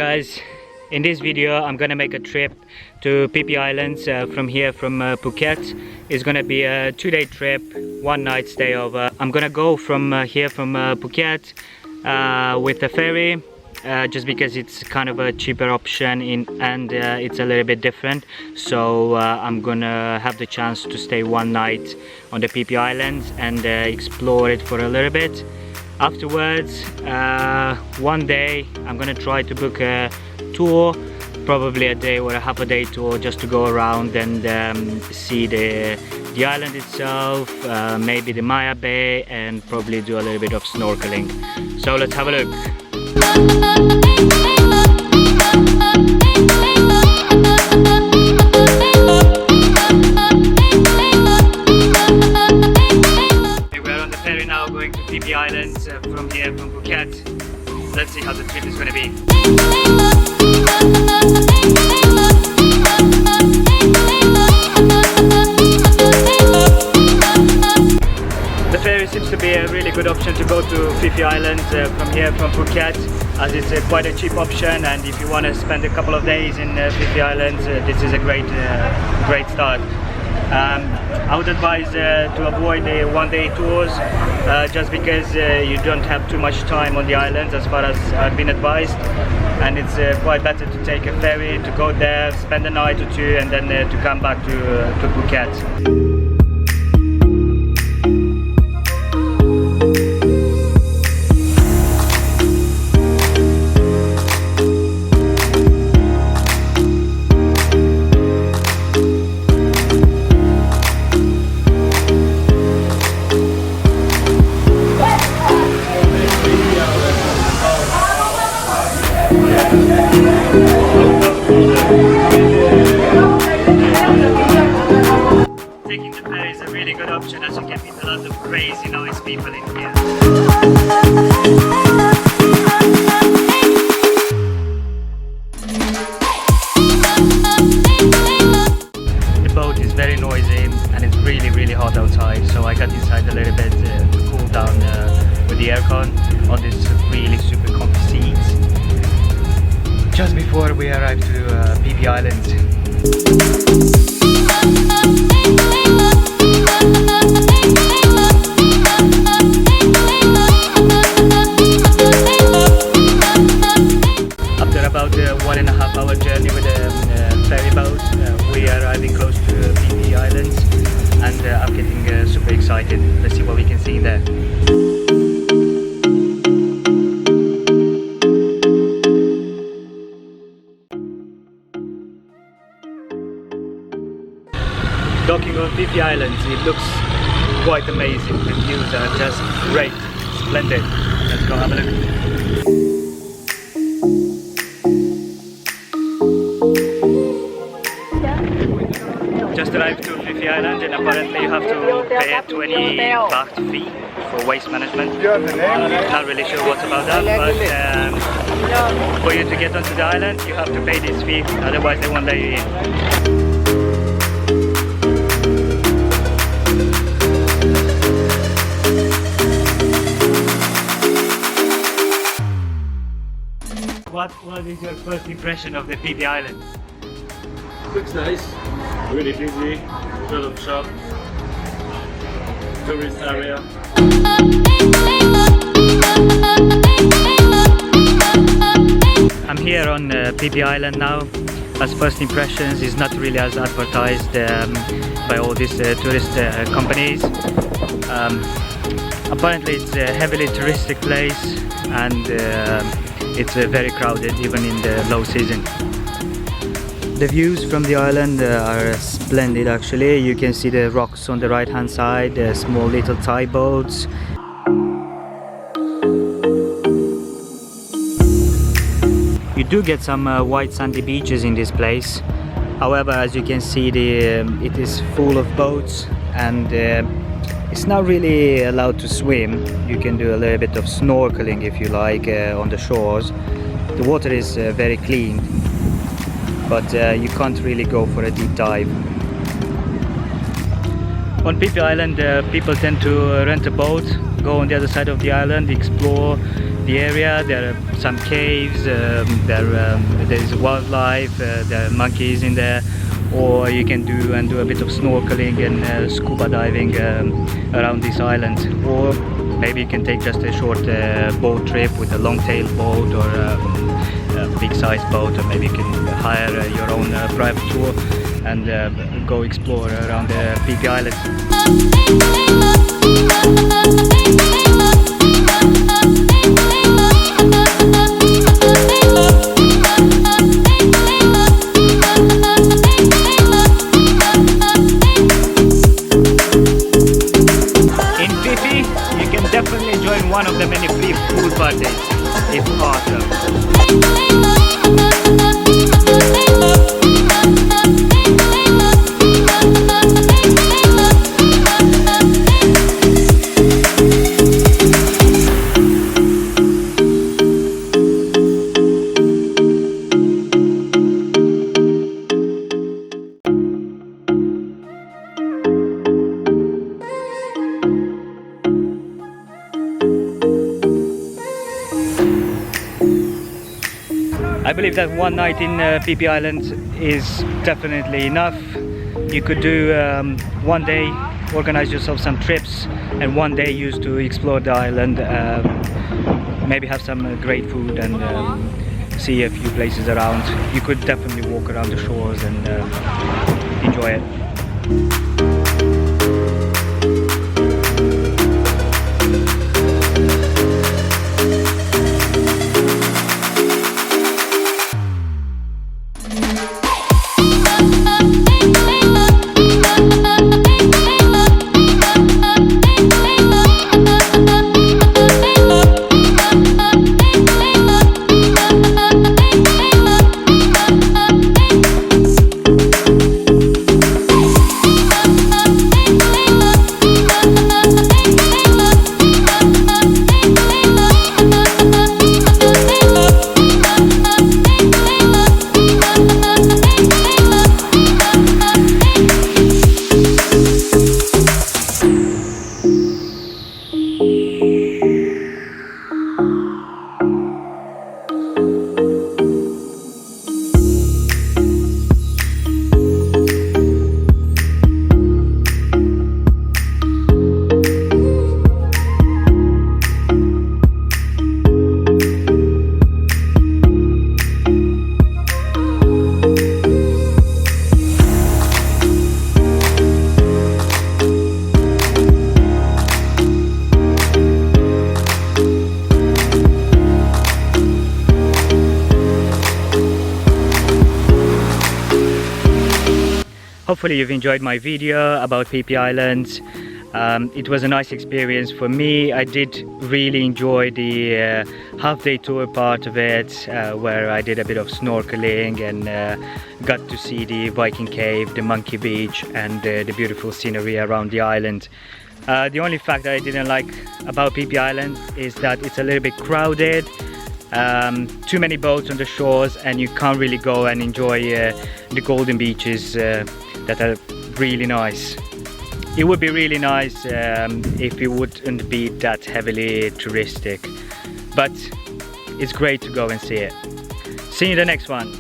guys, in this video I'm gonna make a trip to Phi Phi Islands from Phuket. It's gonna be a 2-day trip, 1 night stay over. I'm gonna go from Phuket with a ferry just because it's kind of a cheaper option and it's a little bit different. So I'm gonna have the chance to stay 1 night on the Phi Phi Islands and explore it for a little bit. Afterwards, 1 day I'm gonna try to book a tour, probably a day or a half a day tour, just to go around and see the island itself, maybe the Maya Bay, and probably do a little bit of snorkeling. So let's have a look. Going to Phi Phi Islands from Phuket. Let's see how the trip is going to be. The ferry seems to be a really good option to go to Phi Phi Islands from Phuket, as it's quite a cheap option, and if you want to spend a couple of days in Phi Phi Islands, this is a great start. I would advise to avoid the 1-day tours just because you don't have too much time on the islands, as far as I've been advised, and it's quite better to take a ferry to go there, spend a night or two, and then to come back to Phuket. Taking the ferry is a really good option, as you can meet a lot of crazy nice people in here. The boat is very noisy and it's really hot outside, so I got inside a little bit to cool down with the aircon on this really super comfy seats just before we arrive to Phi Phi Islands. After about a 1.5 hour journey with a ferry boat, we are arriving close to Phi Phi Islands, and I'm getting super excited. Let's see what we can see in there. Docking on Phi Phi Islands, it looks quite amazing. The views are just great, splendid. Let's go have a look. Just arrived to Phi Phi Island, and apparently you have to pay a 20 baht fee for waste management. Not really sure what's about that, but for you to get onto the island you have to pay this fee, otherwise they won't let you in. What is your first impression of the Phi Phi Island? Looks nice, really busy, a lot of shop, tourist area. I'm here on Phi Phi Island now. As first impressions, is not really as advertised by all these tourist companies. Apparently it's a heavily touristic place, and it's very crowded even in the low season. The views from the island are splendid actually. You can see the rocks on the right hand side, small little Thai boats. You do get some white sandy beaches in this place. However, as you can see, it is full of boats, and it's not really allowed to swim. You can do a little bit of snorkeling if you like on the shores. The water is very clean, but you can't really go for a deep dive. On Phi Phi Island, people tend to rent a boat, go on the other side of the island, explore, the area. There are some caves, there is wildlife, there are monkeys in there, or you can do a bit of snorkeling and scuba diving around this island, or maybe you can take just a short boat trip with a long tail boat or a big size boat, or maybe you can hire your own private tour and go explore around the Phi Phi Islands. In Phi Phi, you can definitely join one of the many free food parties. It's awesome. I believe that one night in Phi Phi Islands is definitely enough. You could do one day, organize yourself some trips, and one day use to explore the island, maybe have some great food and see a few places around. You could definitely walk around the shores and enjoy it. Hopefully you've enjoyed my video about Phi Phi Islands. It was a nice experience for me. I did really enjoy the half-day tour part of it, where I did a bit of snorkeling and got to see the Viking Cave, the Monkey Beach, and the beautiful scenery around the island. The only fact that I didn't like about Phi Phi Island is that it's a little bit crowded. Too many boats on the shores, and you can't really go and enjoy the golden beaches that are really nice. It would be really nice if it wouldn't be that heavily touristic, but it's great to go and see it. See you in the next one.